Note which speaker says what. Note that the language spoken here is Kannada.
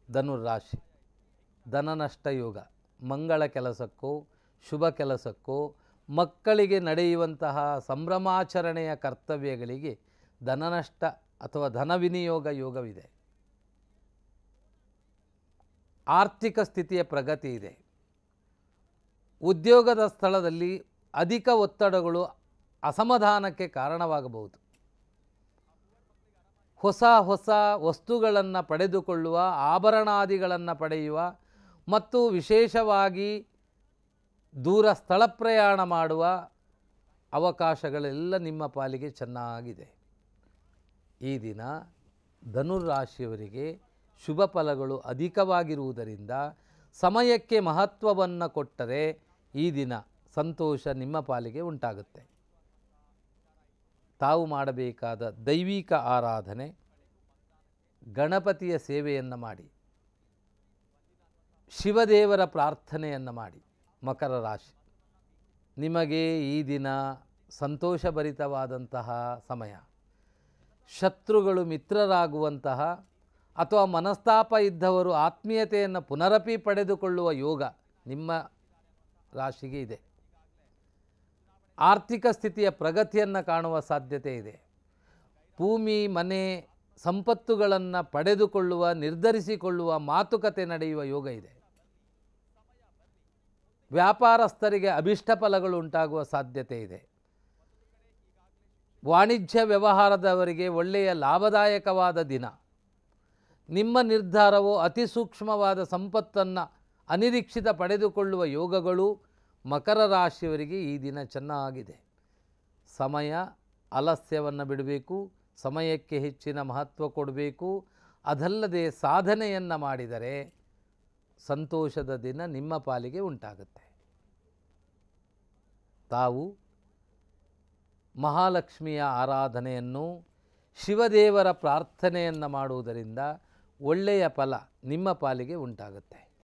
Speaker 1: ಧನುರಾಶಿ ಧನನಷ್ಟ ಯೋಗ, ಮಂಗಳ ಕೆಲಸಕ್ಕೋ ಶುಭ ಕೆಲಸಕ್ಕೋ ಮಕ್ಕಳಿಗೆ ನಡೆಯುವಂತಹ ಸಂಭ್ರಮಾಚರಣೆಯ ಕರ್ತವ್ಯಗಳಿಗೆ ಧನನಷ್ಟ ಅಥವಾ ಧನ ವಿನಿಯೋಗ ಯೋಗವಿದೆ. ಆರ್ಥಿಕ ಸ್ಥಿತಿಯ ಪ್ರಗತಿ ಇದೆ. ಉದ್ಯೋಗದ ಸ್ಥಳದಲ್ಲಿ ಅಧಿಕ ಒತ್ತಡಗಳು ಅಸಮಾಧಾನಕ್ಕೆ ಕಾರಣವಾಗಬಹುದು. ಹೊಸ ಹೊಸ ವಸ್ತುಗಳನ್ನು ಪಡೆದುಕೊಳ್ಳುವ, ಆಭರಣಾದಿಗಳನ್ನು ಪಡೆಯುವ ಮತ್ತು ವಿಶೇಷವಾಗಿ ದೂರ ಸ್ಥಳ ಪ್ರಯಾಣ ಮಾಡುವ ಅವಕಾಶಗಳೆಲ್ಲ ನಿಮ್ಮ ಪಾಲಿಗೆ ಚೆನ್ನಾಗಿದೆ. ಈ ದಿನ ಧನುರಾಶಿಯವರಿಗೆ ಶುಭ ಫಲಗಳು ಅಧಿಕವಾಗಿರುವುದರಿಂದ ಸಮಯಕ್ಕೆ ಮಹತ್ವವನ್ನು ಕೊಟ್ಟರೆ ಈ ದಿನ ಸಂತೋಷ ನಿಮ್ಮ ಪಾಲಿಗೆ ಉಂಟಾಗುತ್ತೆ. ತಾವು ಮಾಡಬೇಕಾದ ದೈವಿಕ ಆರಾಧನೆ, ಗಣಪತಿಯ ಸೇವೆಯನ್ನು ಮಾಡಿ, ಶಿವದೇವರ ಪ್ರಾರ್ಥನೆಯನ್ನು ಮಾಡಿ. ಮಕರ ರಾಶಿ, ನಿಮಗೆ ಈ ದಿನ ಸಂತೋಷಭರಿತವಾದಂತಹ ಸಮಯ. ಶತ್ರುಗಳು ಮಿತ್ರರಾಗುವಂತಹ ಅಥವಾ ಮನಸ್ತಾಪ ಇದ್ದವರು ಆತ್ಮೀಯತೆಯನ್ನು ಪುನರಪಿ ಪಡೆದುಕೊಳ್ಳುವ ಯೋಗ ನಿಮ್ಮ ರಾಶಿಗೆ ಇದೆ. ಆರ್ಥಿಕ ಸ್ಥಿತಿಯ ಪ್ರಗತಿಯನ್ನು ಕಾಣುವ ಸಾಧ್ಯತೆ ಇದೆ. ಭೂಮಿ, ಮನೆ, ಸಂಪತ್ತುಗಳನ್ನು ಪಡೆದುಕೊಳ್ಳುವ, ನಿರ್ಧರಿಸಿಕೊಳ್ಳುವ ಮಾತುಕತೆ ನಡೆಯುವ ಯೋಗ ಇದೆ. ವ್ಯಾಪಾರಸ್ಥರಿಗೆ ಅಭಿಷ್ಟ ಫಲಗಳು ಉಂಟಾಗುವ ಸಾಧ್ಯತೆ ಇದೆ. ವಾಣಿಜ್ಯ ವ್ಯವಹಾರದವರಿಗೆ ಒಳ್ಳೆಯ ಲಾಭದಾಯಕವಾದ ದಿನ. ನಿಮ್ಮ ನಿರ್ಧಾರವು ಅತಿ ಸೂಕ್ಷ್ಮವಾದ ಸಂಪತ್ತನ್ನು ಅನಿರೀಕ್ಷಿತ ಪಡೆದುಕೊಳ್ಳುವ ಯೋಗಗಳು ಮಕರ ರಾಶಿಯವರಿಗೆ ಈ ದಿನ ಚೆನ್ನಾಗಿದೆ. ಸಮಯ ಆಲಸ್ಯವನ್ನು ಬಿಡಬೇಕು, ಸಮಯಕ್ಕೆ ಹೆಚ್ಚಿನ ಮಹತ್ವ ಕೊಡಬೇಕು. ಅದಲ್ಲದೆ ಸಾಧನೆಯನ್ನು ಮಾಡಿದರೆ ಸಂತೋಷದ ದಿನ ನಿಮ್ಮ ಪಾಲಿಗೆ ಉಂಟಾಗುತ್ತೆ. ತಾವು ಮಹಾಲಕ್ಷ್ಮಿಯ ಆರಾಧನೆಯನ್ನು, ಶಿವದೇವರ ಪ್ರಾರ್ಥನೆಯನ್ನು ಮಾಡುವುದರಿಂದ ಒಳ್ಳೆಯ ಫಲ ನಿಮ್ಮ ಪಾಲಿಗೆ ಉಂಟಾಗುತ್ತೆ.